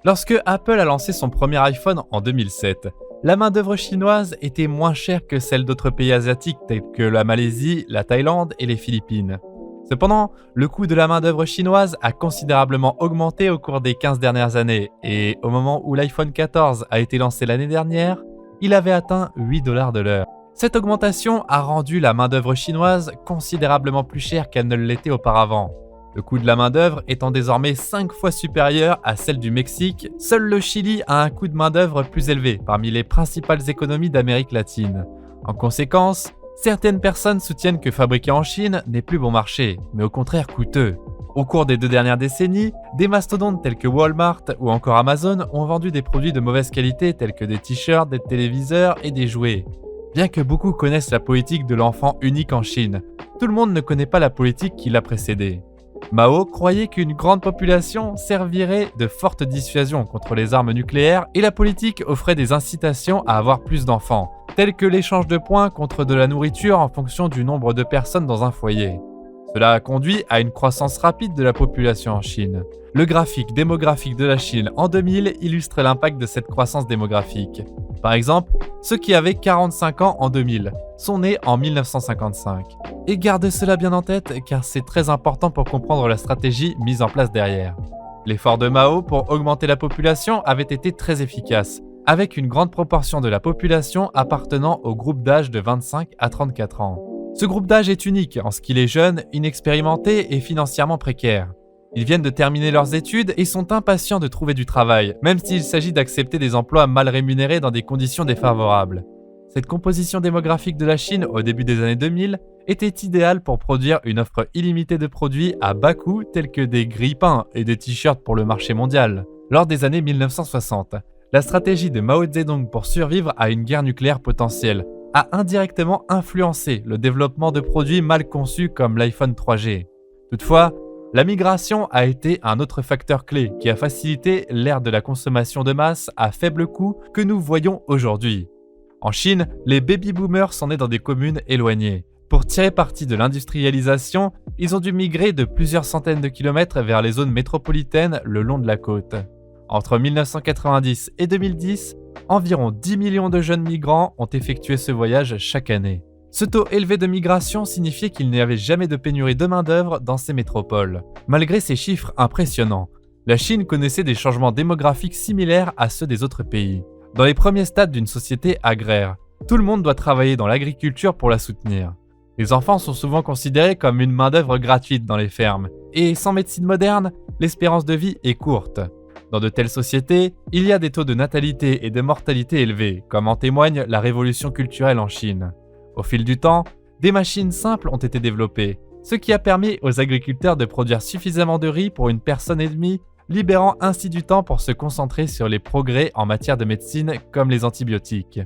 Lorsque Apple a lancé son premier iPhone en 2007, la main-d'œuvre chinoise était moins chère que celle d'autres pays asiatiques tels que la Malaisie, la Thaïlande et les Philippines. Cependant, le coût de la main-d'œuvre chinoise a considérablement augmenté au cours des 15 dernières années et au moment où l'iPhone 14 a été lancé l'année dernière, il avait atteint 8 $ de l'heure. Cette augmentation a rendu la main-d'œuvre chinoise considérablement plus chère qu'elle ne l'était auparavant. Le coût de la main-d'œuvre étant désormais 5 fois supérieur à celle du Mexique, seul le Chili a un coût de main-d'œuvre plus élevé parmi les principales économies d'Amérique latine. En conséquence, certaines personnes soutiennent que fabriquer en Chine n'est plus bon marché, mais au contraire coûteux. Au cours des 2 dernières décennies, des mastodontes tels que Walmart ou encore Amazon ont vendu des produits de mauvaise qualité tels que des t-shirts, des téléviseurs et des jouets. Bien que beaucoup connaissent la politique de l'enfant unique en Chine, tout le monde ne connaît pas la politique qui l'a précédée. Mao croyait qu'une grande population servirait de forte dissuasion contre les armes nucléaires et la politique offrait des incitations à avoir plus d'enfants, tels que l'échange de points contre de la nourriture en fonction du nombre de personnes dans un foyer. Cela a conduit à une croissance rapide de la population en Chine. Le graphique démographique de la Chine en 2000 illustre l'impact de cette croissance démographique. Par exemple, ceux qui avaient 45 ans en 2000 sont nés en 1955. Et gardez cela bien en tête car c'est très important pour comprendre la stratégie mise en place derrière. L'effort de Mao pour augmenter la population avait été très efficace, avec une grande proportion de la population appartenant au groupe d'âge de 25 à 34 ans. Ce groupe d'âge est unique en ce qu'il est jeune, inexpérimenté et financièrement précaire. Ils viennent de terminer leurs études et sont impatients de trouver du travail, même s'il s'agit d'accepter des emplois mal rémunérés dans des conditions défavorables. Cette composition démographique de la Chine au début des années 2000 était idéale pour produire une offre illimitée de produits à bas coût tels que des grille-pains et des t-shirts pour le marché mondial. Lors des années 1960, la stratégie de Mao Zedong pour survivre à une guerre nucléaire potentielle a indirectement influencé le développement de produits mal conçus comme l'iPhone 3G. Toutefois, la migration a été un autre facteur clé qui a facilité l'ère de la consommation de masse à faible coût que nous voyons aujourd'hui. En Chine, les baby-boomers sont nés dans des communes éloignées. Pour tirer parti de l'industrialisation, ils ont dû migrer de plusieurs centaines de kilomètres vers les zones métropolitaines le long de la côte. Entre 1990 et 2010, environ 10 millions de jeunes migrants ont effectué ce voyage chaque année. Ce taux élevé de migration signifiait qu'il n'y avait jamais de pénurie de main-d'œuvre dans ces métropoles. Malgré ces chiffres impressionnants, la Chine connaissait des changements démographiques similaires à ceux des autres pays. Dans les premiers stades d'une société agraire, tout le monde doit travailler dans l'agriculture pour la soutenir. Les enfants sont souvent considérés comme une main-d'œuvre gratuite dans les fermes, et sans médecine moderne, l'espérance de vie est courte. Dans de telles sociétés, il y a des taux de natalité et de mortalité élevés, comme en témoigne la révolution culturelle en Chine. Au fil du temps, des machines simples ont été développées, ce qui a permis aux agriculteurs de produire suffisamment de riz pour une personne et demie, libérant ainsi du temps pour se concentrer sur les progrès en matière de médecine comme les antibiotiques.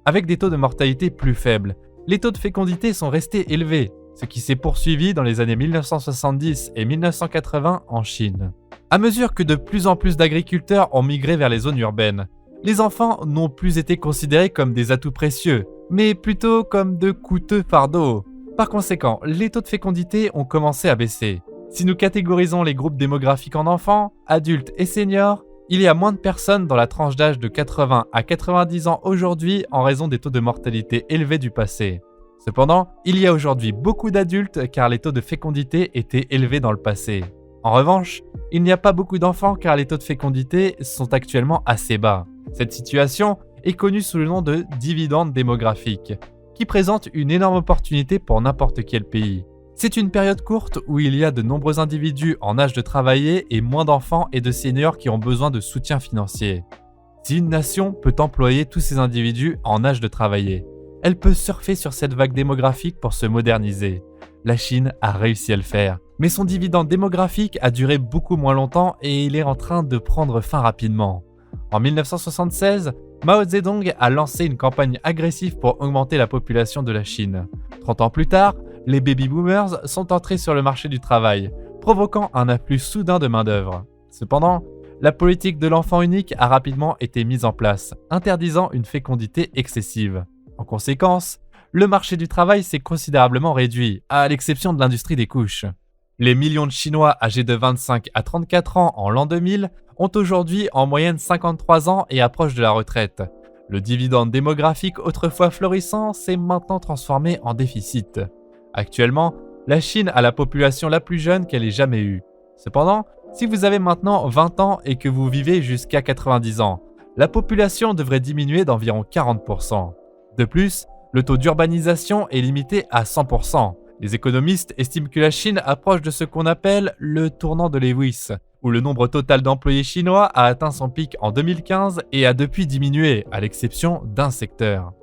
Avec des taux de mortalité plus faibles, les taux de fécondité sont restés élevés, ce qui s'est poursuivi dans les années 1970 et 1980 en Chine. À mesure que de plus en plus d'agriculteurs ont migré vers les zones urbaines, les enfants n'ont plus été considérés comme des atouts précieux, mais plutôt comme de coûteux fardeaux. Par conséquent, les taux de fécondité ont commencé à baisser. Si nous catégorisons les groupes démographiques en enfants, adultes et seniors, il y a moins de personnes dans la tranche d'âge de 80 à 90 ans aujourd'hui en raison des taux de mortalité élevés du passé. Cependant, il y a aujourd'hui beaucoup d'adultes car les taux de fécondité étaient élevés dans le passé. En revanche, il n'y a pas beaucoup d'enfants car les taux de fécondité sont actuellement assez bas. Cette situation est connue sous le nom de dividende démographique, qui présente une énorme opportunité pour n'importe quel pays. C'est une période courte où il y a de nombreux individus en âge de travailler et moins d'enfants et de seniors qui ont besoin de soutien financier. Si une nation peut employer tous ces individus en âge de travailler, elle peut surfer sur cette vague démographique pour se moderniser. La Chine a réussi à le faire, mais son dividende démographique a duré beaucoup moins longtemps et il est en train de prendre fin rapidement. En 1976, Mao Zedong a lancé une campagne agressive pour augmenter la population de la Chine. 30 ans plus tard, les baby-boomers sont entrés sur le marché du travail, provoquant un afflux soudain de main-d'œuvre. Cependant, la politique de l'enfant unique a rapidement été mise en place, interdisant une fécondité excessive. En conséquence, le marché du travail s'est considérablement réduit, à l'exception de l'industrie des couches. Les millions de Chinois âgés de 25 à 34 ans en l'an 2000 ont aujourd'hui en moyenne 53 ans et approchent de la retraite. Le dividende démographique autrefois florissant s'est maintenant transformé en déficit. Actuellement, la Chine a la population la plus jeune qu'elle ait jamais eue. Cependant, si vous avez maintenant 20 ans et que vous vivez jusqu'à 90 ans, la population devrait diminuer d'environ 40%. De plus, le taux d'urbanisation est limité à 100%. Les économistes estiment que la Chine approche de ce qu'on appelle le tournant de Lewis, où le nombre total d'employés chinois a atteint son pic en 2015 et a depuis diminué, à l'exception d'un secteur.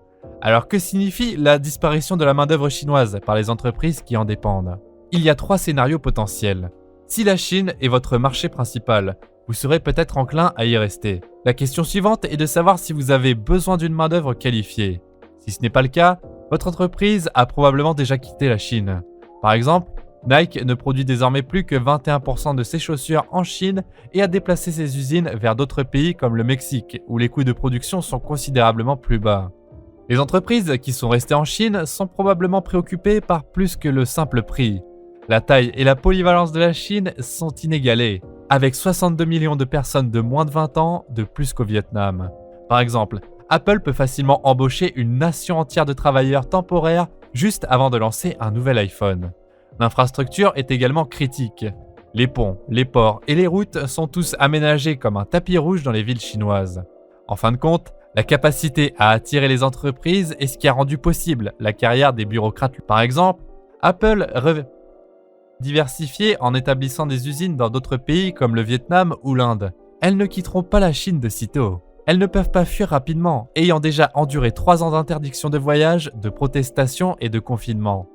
Alors que signifie la disparition de la main-d'œuvre chinoise par les entreprises qui en dépendent? Il y a 3 scénarios potentiels. Si la Chine est votre marché principal, vous serez peut-être enclin à y rester. La question suivante est de savoir si vous avez besoin d'une main-d'œuvre qualifiée. Si ce n'est pas le cas, votre entreprise a probablement déjà quitté la Chine. Par exemple, Nike ne produit désormais plus que 21% de ses chaussures en Chine et a déplacé ses usines vers d'autres pays comme le Mexique, où les coûts de production sont considérablement plus bas. Les entreprises qui sont restées en Chine sont probablement préoccupées par plus que le simple prix. La taille et la polyvalence de la Chine sont inégalées, avec 62 millions de personnes de moins de 20 ans de plus qu'au Vietnam. Par exemple, Apple peut facilement embaucher une nation entière de travailleurs temporaires juste avant de lancer un nouvel iPhone. L'infrastructure est également critique. Les ponts, les ports et les routes sont tous aménagés comme un tapis rouge dans les villes chinoises. En fin de compte, la capacité à attirer les entreprises est ce qui a rendu possible la carrière des bureaucrates. Par exemple, Apple diversifié en établissant des usines dans d'autres pays comme le Vietnam ou l'Inde. Elles ne quitteront pas la Chine de sitôt. Elles ne peuvent pas fuir rapidement, ayant déjà enduré 3 ans d'interdiction de voyage, de protestation et de confinement.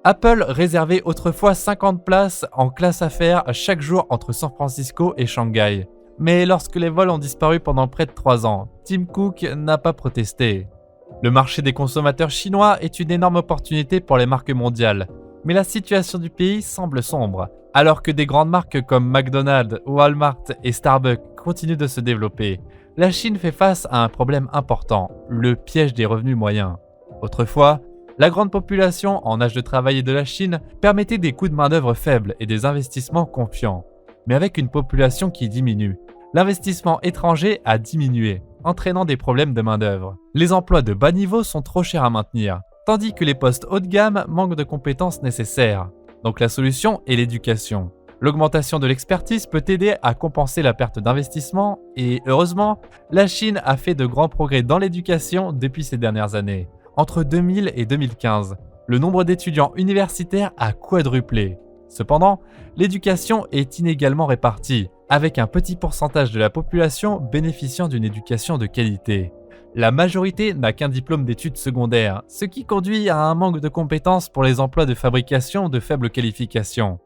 Apple réservait autrefois 50 places en classe affaires chaque jour entre San Francisco et Shanghai. Mais lorsque les vols ont disparu pendant près de 3 ans, Tim Cook n'a pas protesté. Le marché des consommateurs chinois est une énorme opportunité pour les marques mondiales. Mais la situation du pays semble sombre, alors que des grandes marques comme McDonald's, Walmart et Starbucks continuent de se développer. La Chine fait face à un problème important, le piège des revenus moyens. Autrefois, la grande population en âge de travailler de la Chine permettait des coûts de main-d'œuvre faibles et des investissements confiants. Mais avec une population qui diminue, l'investissement étranger a diminué, entraînant des problèmes de main-d'œuvre. Les emplois de bas niveau sont trop chers à maintenir, tandis que les postes haut de gamme manquent de compétences nécessaires. Donc la solution est l'éducation. L'augmentation de l'expertise peut aider à compenser la perte d'investissement et, heureusement, la Chine a fait de grands progrès dans l'éducation depuis ces dernières années. Entre 2000 et 2015, le nombre d'étudiants universitaires a quadruplé. Cependant, l'éducation est inégalement répartie, avec un petit pourcentage de la population bénéficiant d'une éducation de qualité. La majorité n'a qu'un diplôme d'études secondaires, ce qui conduit à un manque de compétences pour les emplois de fabrication de faible qualification.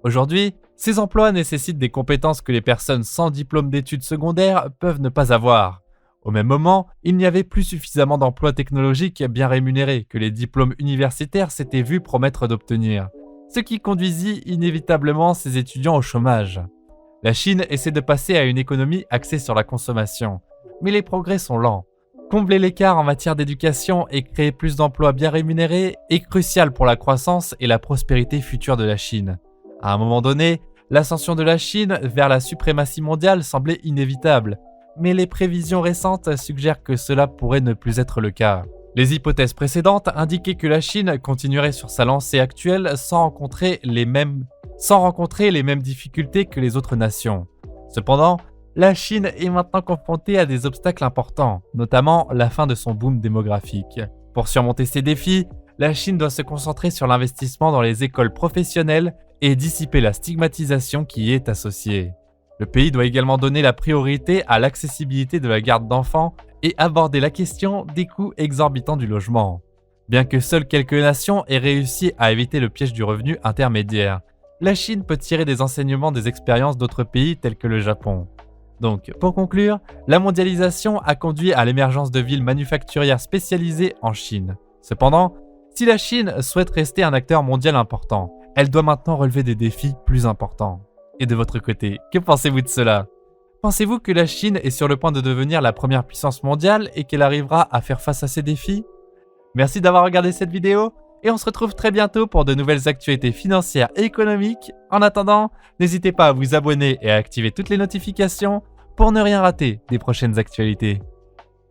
Aujourd'hui, ces emplois nécessitent des compétences que les personnes sans diplôme d'études secondaires peuvent ne pas avoir. Au même moment, il n'y avait plus suffisamment d'emplois technologiques bien rémunérés que les diplômes universitaires s'étaient vus promettre d'obtenir, ce qui conduisit inévitablement ces étudiants au chômage. La Chine essaie de passer à une économie axée sur la consommation, mais les progrès sont lents. Combler l'écart en matière d'éducation et créer plus d'emplois bien rémunérés est crucial pour la croissance et la prospérité future de la Chine. À un moment donné, l'ascension de la Chine vers la suprématie mondiale semblait inévitable, mais les prévisions récentes suggèrent que cela pourrait ne plus être le cas. Les hypothèses précédentes indiquaient que la Chine continuerait sur sa lancée actuelle sans rencontrer les mêmes difficultés que les autres nations. Cependant, la Chine est maintenant confrontée à des obstacles importants, notamment la fin de son boom démographique. Pour surmonter ces défis, la Chine doit se concentrer sur l'investissement dans les écoles professionnelles et dissiper la stigmatisation qui y est associée. Le pays doit également donner la priorité à l'accessibilité de la garde d'enfants et aborder la question des coûts exorbitants du logement. Bien que seules quelques nations aient réussi à éviter le piège du revenu intermédiaire, la Chine peut tirer des enseignements des expériences d'autres pays tels que le Japon. Donc, pour conclure, la mondialisation a conduit à l'émergence de villes manufacturières spécialisées en Chine. Cependant, si la Chine souhaite rester un acteur mondial important, elle doit maintenant relever des défis plus importants. Et de votre côté, que pensez-vous de cela? Pensez-vous que la Chine est sur le point de devenir la première puissance mondiale et qu'elle arrivera à faire face à ces défis? Merci d'avoir regardé cette vidéo Et on se retrouve très bientôt pour de nouvelles actualités financières et économiques. En attendant, n'hésitez pas à vous abonner et à activer toutes les notifications pour ne rien rater des prochaines actualités.